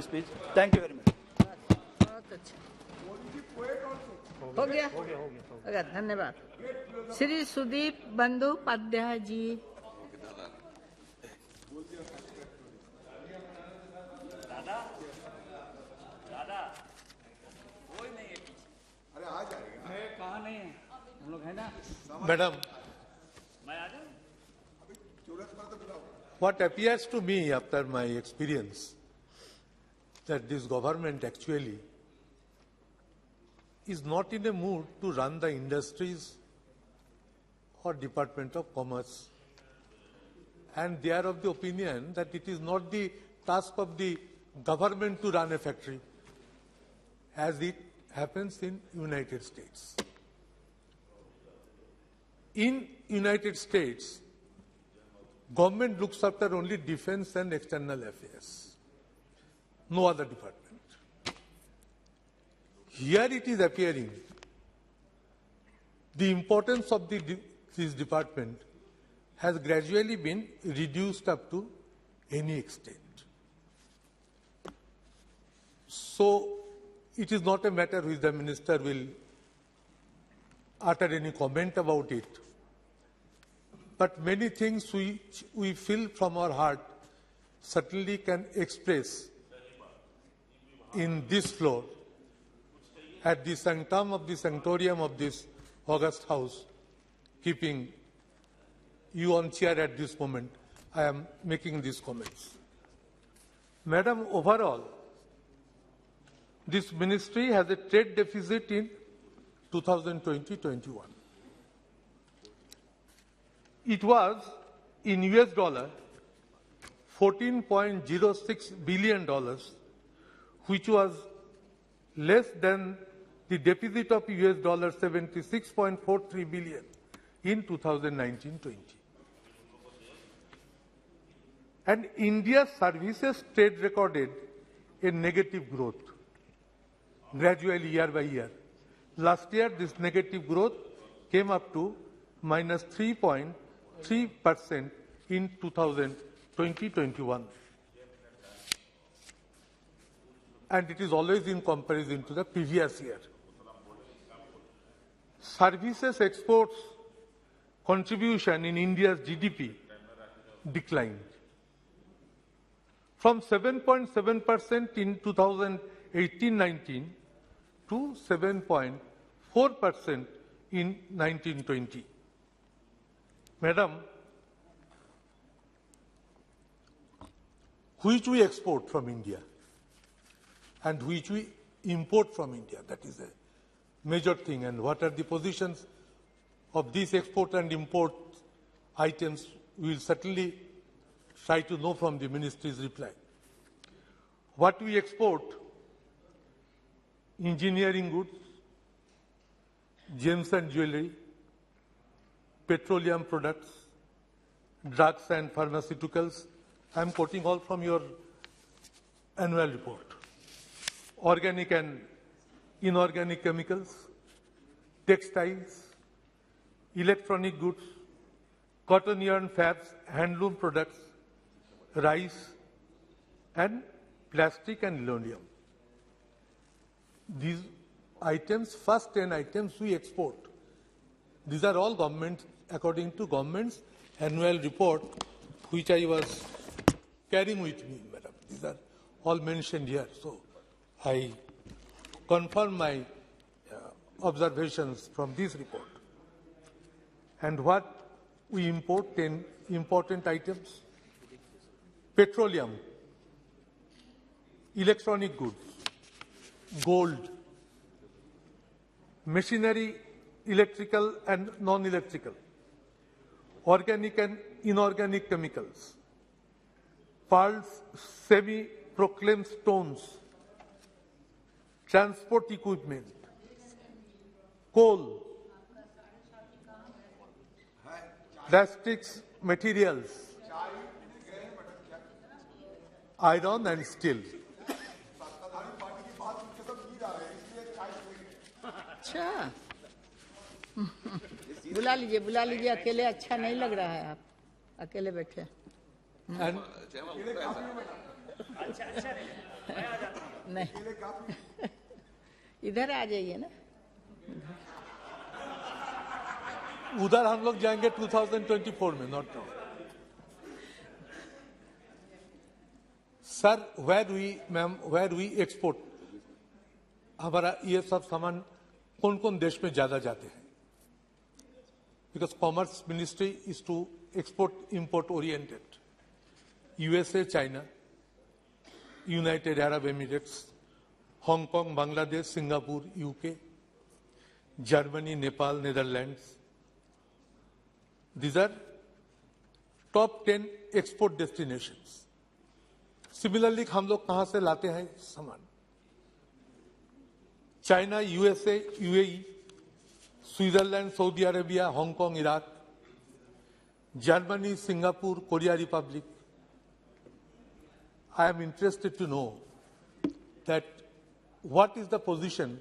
speech. Thank you very much. बहुत अच्छा हो गया अगर धन्यवाद। श्री सुदीप बंदोपाध्याय जी। दादा दादा कोई नहीं है पीछे। अरे आ जाएगा। मैं कहाँ नहीं है, हम लोग है ना। Madam, मैं आ जाऊँ। what appears to me after my experience that this government actually is not in a mood to run the industries or Department of Commerce, and they are of the opinion that it is not the task of the government to run a factory as it happens in United States. In United States, government looks after only defense and external affairs, no other department. Here it is appearing the importance of this department has gradually been reduced up to any extent. So it is not a matter which the minister will utter any comment about it. But many things which we feel from our heart certainly can express in this floor at the sanctum of the sanctorium of this august house, keeping you on chair at this moment, I am making these comments. Madam, overall, this ministry has a trade deficit in 2020-21. It was in US dollar $14.06 billion, which was less than the deficit of US dollar $76.43 billion in 2019-20. And India's services trade recorded a negative growth gradually year by year. Last year, this negative growth came up to minus 3.3% in 2020-21. And it is always in comparison to the previous year. Services exports contribution in India's GDP declined from 7.7% in 2018-19 to 7.4% in 1920. Madam, which we export from India and which we import from India, that is a major thing, and what are the positions of these export and import items, we will certainly try to know from the ministry's reply. What we export: engineering goods, gems and jewelry, petroleum products, drugs and pharmaceuticals. I am quoting all from your annual report. Organic and inorganic chemicals, textiles, electronic goods, cotton yarn fabs, handloom products, rice, and plastic and linoleum. These items, first 10 items we export. These are all government, according to government's annual report, which I was carrying with me, madam. These are all mentioned here. So I confirm my observations from this report. And what we import, 10 important items: petroleum, electronic goods, gold, machinery, electrical and non-electrical, organic and inorganic chemicals, pearls, semi-proclaimed stones, transport equipment, coal, plastics materials, iron and steel. अच्छा बुला लीजिए, अकेले अच्छा नहीं लग रहा है, आप अकेले बैठे। And अच्छा नहीं, इधर आ जाइए ना। उधर हम लोग जाएंगे 2024 में, not now. Sir, where we export, हमारा ये सब सामान कौन कौन देश में ज्यादा जाते हैं? Because commerce ministry is to export import oriented. USA, China, United Arab Emirates, Hong Kong, Bangladesh, Singapore, UK, Germany, Nepal, Netherlands. These are top 10 export destinations. Similarly, हम लोग कहां से लाते हैं सामान? China, USA, UAE, Switzerland, Saudi Arabia, Hong Kong, Iraq, Germany, Singapore, Korea Republic. I am interested to know that what is the position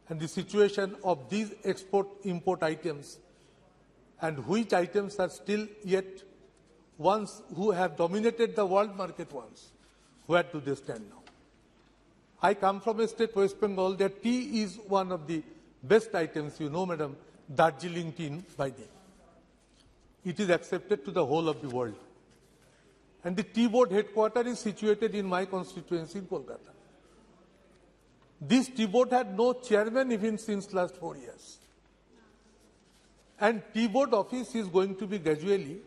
and the situation of these export-import items, and which items are still yet ones who have dominated the world market once. Where do they stand now? I come from a state, West Bengal, that tea is one of the best items, you know, madam, Darjeeling tea by name. It is accepted to the whole of the world. And the tea board headquarters is situated in my constituency in Kolkata. This tea board had no chairman even since last 4 years. And tea board office is going to be gradually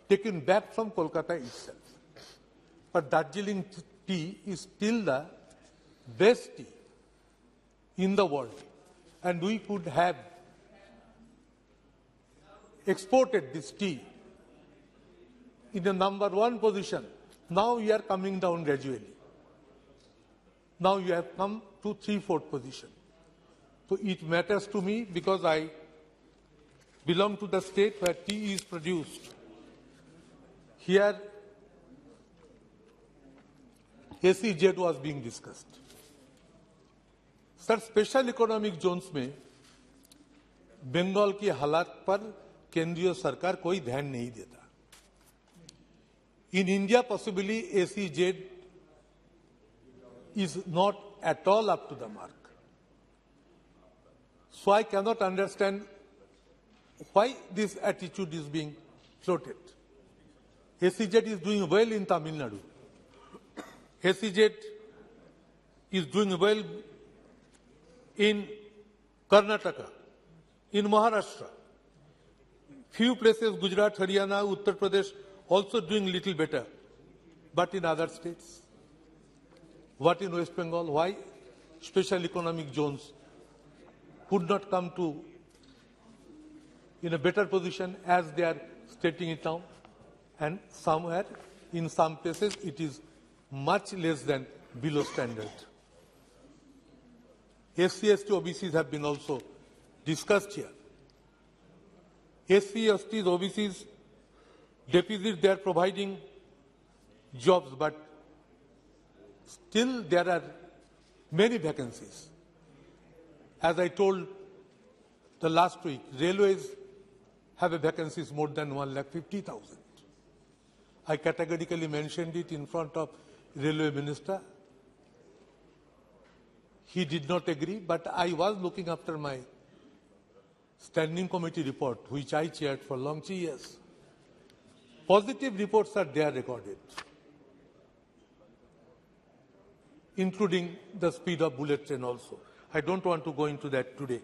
taken back from Kolkata itself. But Darjeeling tea is still the best tea in the world. And we could have exported this tea in the #1 position. Now we are coming down gradually. Now you have come to 3/4 position. So it matters to me because I belong to the state where tea is produced. Here, SEZ was being discussed. Sir, special economic zones में बंगाल की हालात पर केंद्रीय सरकार कोई ध्यान नहीं देता. In India, possibly SEZ is not at all up to the mark. So I cannot understand why this attitude is being floated. SEZ is doing well in Tamil Nadu. SEZ is doing well in Karnataka, in Maharashtra. Few places, Gujarat, Haryana, Uttar Pradesh, also doing little better. But in other states, what in West Bengal, why special economic zones could not come to in a better position as they are stating it now, and somewhere, in some places, it is much less than below standard. SC, ST, OBCs have been also discussed here. SC, STs, OBCs, deficit, they are providing jobs, but still there are many vacancies. As I told the last week, railways have a vacancies more than 150,000. I categorically mentioned it in front of railway minister. He did not agree, but I was looking after my standing committee report, which I chaired for long 3 years. Positive reports are there recorded, including the speed of bullet train also. I don't want to go into that today.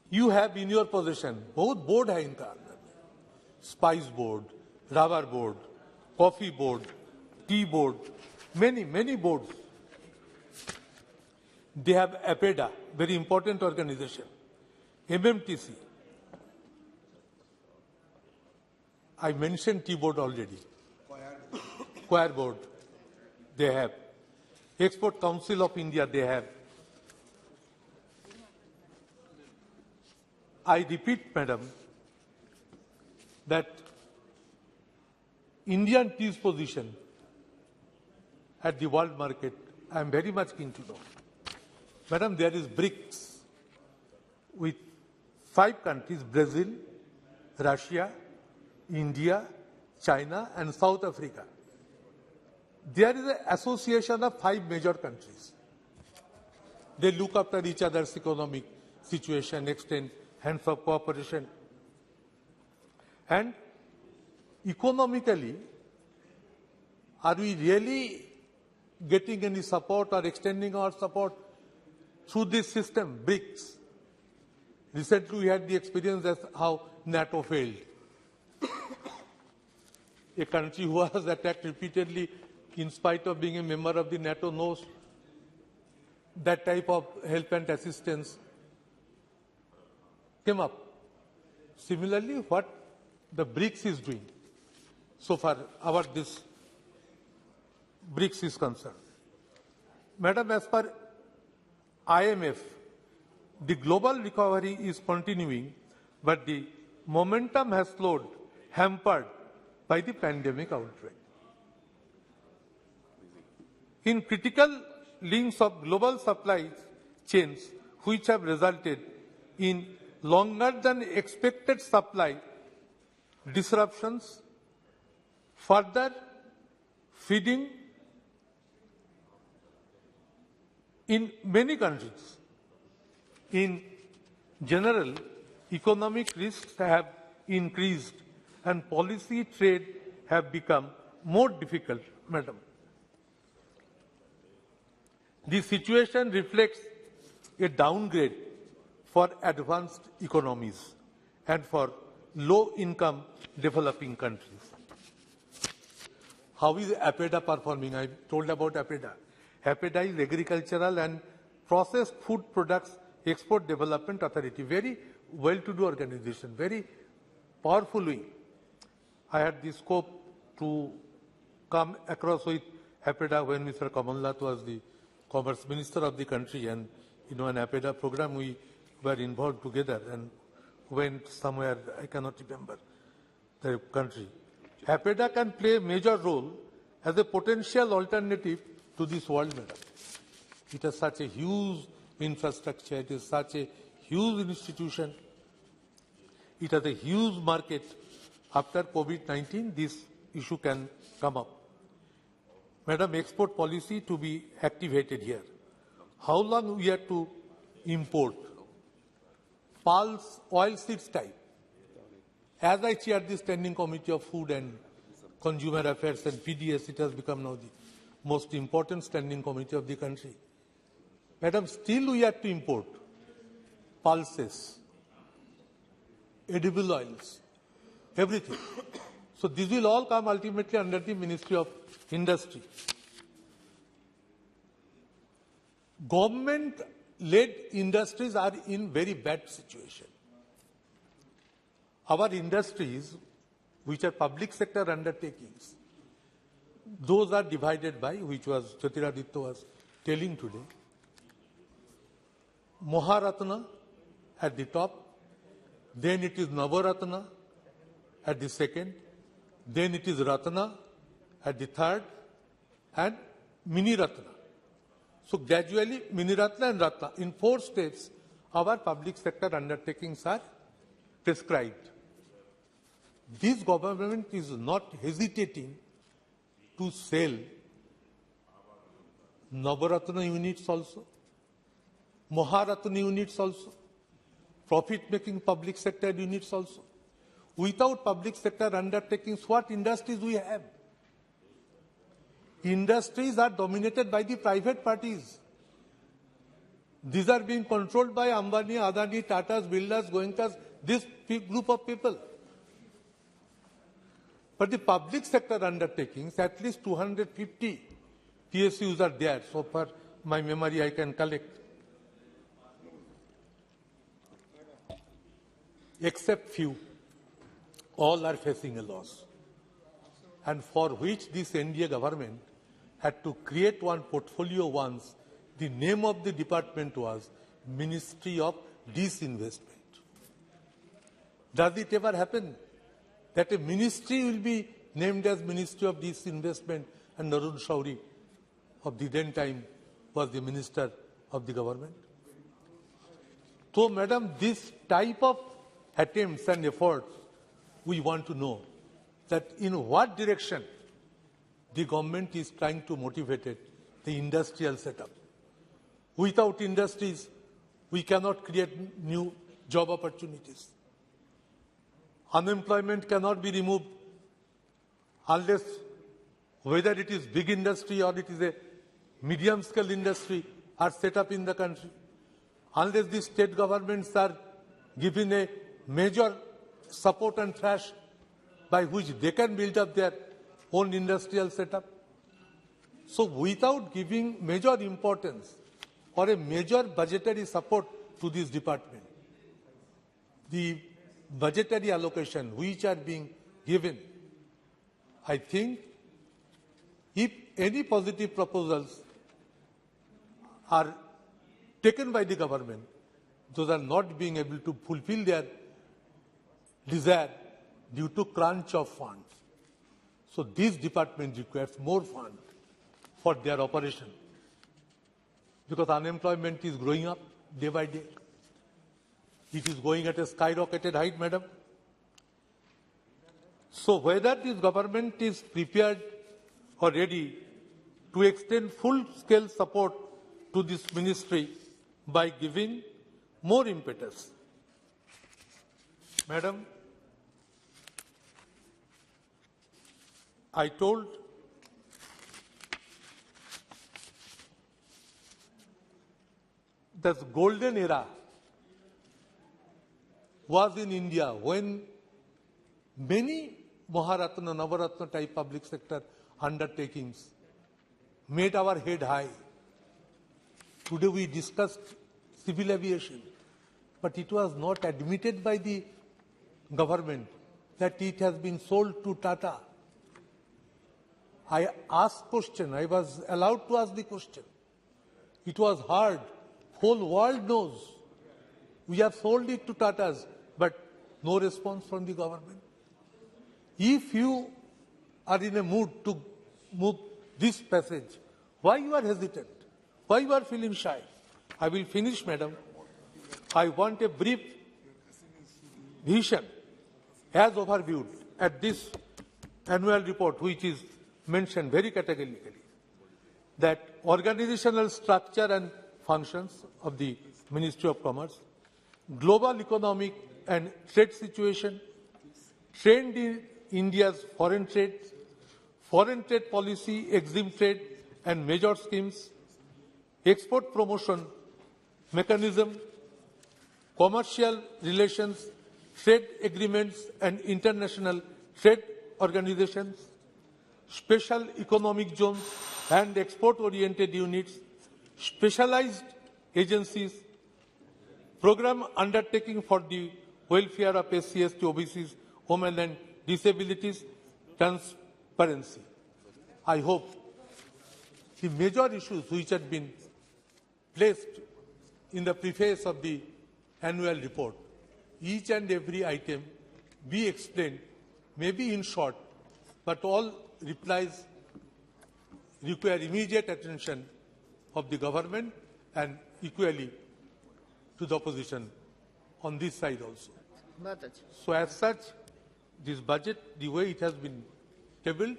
You have in your possession, both board hai inka andar mein. Spice board, rubber board, coffee board, tea board, many boards. They have APEDA, very important organization, MMTC. I mentioned tea board already. Choir board, they have. Export Council of India, they have. I repeat, madam, that Indian tea's position at the world market, I am very much keen to know. Madam, there is BRICS with 5 countries, Brazil, Russia, India, China and South Africa. There is an association of 5 major countries. They look after each other's economic situation, extend hands of cooperation. And economically, are we really getting any support or extending our support through this system, BRICS? Recently, we had the experience as how NATO failed. A country who was attacked repeatedly in spite of being a member of the NATO knows that type of help and assistance came up. Similarly, what the BRICS is doing so far about this BRICS is concerned. Madam, as per IMF, the global recovery is continuing, but the momentum has slowed, hampered by the pandemic outbreak. In critical links of global supply chains, which have resulted in longer than expected supply disruptions, further feeding in many countries. In general, economic risks have increased and policy trade have become more difficult, Madam. The situation reflects a downgrade for advanced economies and for low-income developing countries. How is APEDA performing? I told about APEDA. APEDA is Agricultural and Processed Food Products Export Development Authority. Very well-to-do organization, very powerful wing. I had the scope to come across with APEDA when Mr. Kamal Nath was the Commerce Minister of the country, and an APEDA program we were involved together and went somewhere, I cannot remember the country. APEDA can play a major role as a potential alternative to this world, Madam. It has such a huge infrastructure, it is such a huge institution, it has a huge market. After COVID-19, this issue can come up. Madam, export policy to be activated here. How long we have to import? Pulse oil seeds type. As I chair the Standing Committee of Food and Consumer Affairs and PDS, it has become now the most important standing committee of the country. Madam, still we have to import pulses, edible oils, everything. So this will all come ultimately under the Ministry of Industry. Government-led industries are in very bad situation. Our industries, which are public sector undertakings, those are divided by, which was Jyotiraditya was telling today, Maharatna at the top, then it is Navaratna at the second, then it is Ratna at the third, and Mini Ratna. So gradually, Mini Ratna and Ratna, in 4 steps, our public sector undertakings are prescribed. This government is not hesitating to sell Navaratna units also, Maharatna units also, profit-making public sector units also. Without public sector undertakings, what industries we have? Industries are dominated by the private parties. These are being controlled by Ambani, Adani, Tatas, Birlas, Goenkas, this group of people. But the public sector undertakings, at least 250 PSUs are there. So far, my memory I can collect. Except few, all are facing a loss. And for which this NDA government had to create one portfolio once. The name of the department was Ministry of Disinvestment. Does it ever happen that a ministry will be named as Ministry of Disinvestment and Narun Shauri of the then time was the Minister of the government? So, Madam, this type of attempts and efforts, we want to know that in what direction the government is trying to motivate the industrial setup. Without industries, we cannot create new job opportunities. Unemployment cannot be removed unless, whether it is big industry or it is a medium-scale industry, are set up in the country. Unless the state governments are given a major support and thrust by which they can build up their own industrial setup. So without giving major importance or a major budgetary support to this department, the budgetary allocation which are being given, I think if any positive proposals are taken by the government, those are not being able to fulfill their desire due to crunch of funds. So this department requires more funds for their operation, because unemployment is growing up day by day. It is going at a skyrocketed height, madam. So whether this government is prepared or ready to extend full-scale support to this ministry by giving more impetus. Madam, I told that golden era was in India when many Maharatna, Navaratna type public sector undertakings made our head high. Today we discussed civil aviation, but it was not admitted by the government that it has been sold to Tata. I asked question, I was allowed to ask the question. It was hard. Whole world knows. We have sold it to Tatas, but no response from the government. If you are in a mood to move this passage, why you are hesitant? Why you are feeling shy? I will finish, madam. I want a brief vision as overviewed at this annual report, which is mentioned very categorically, that organizational structure and functions of the Ministry of Commerce, global economic and trade situation, trend in India's foreign trade policy, exempt trade and major schemes, export promotion mechanism, commercial relations, trade agreements and international trade organizations, special economic zones and export-oriented units, specialized agencies, program undertaking for the welfare of SCS, OBCs, women and disabilities, transparency. I hope the major issues which had been placed in the preface of the annual report, each and every item be explained, maybe in short, but all replies require immediate attention of the government and equally to the opposition on this side also. So as such, this budget, the way it has been tabled,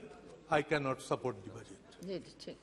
I cannot support the budget.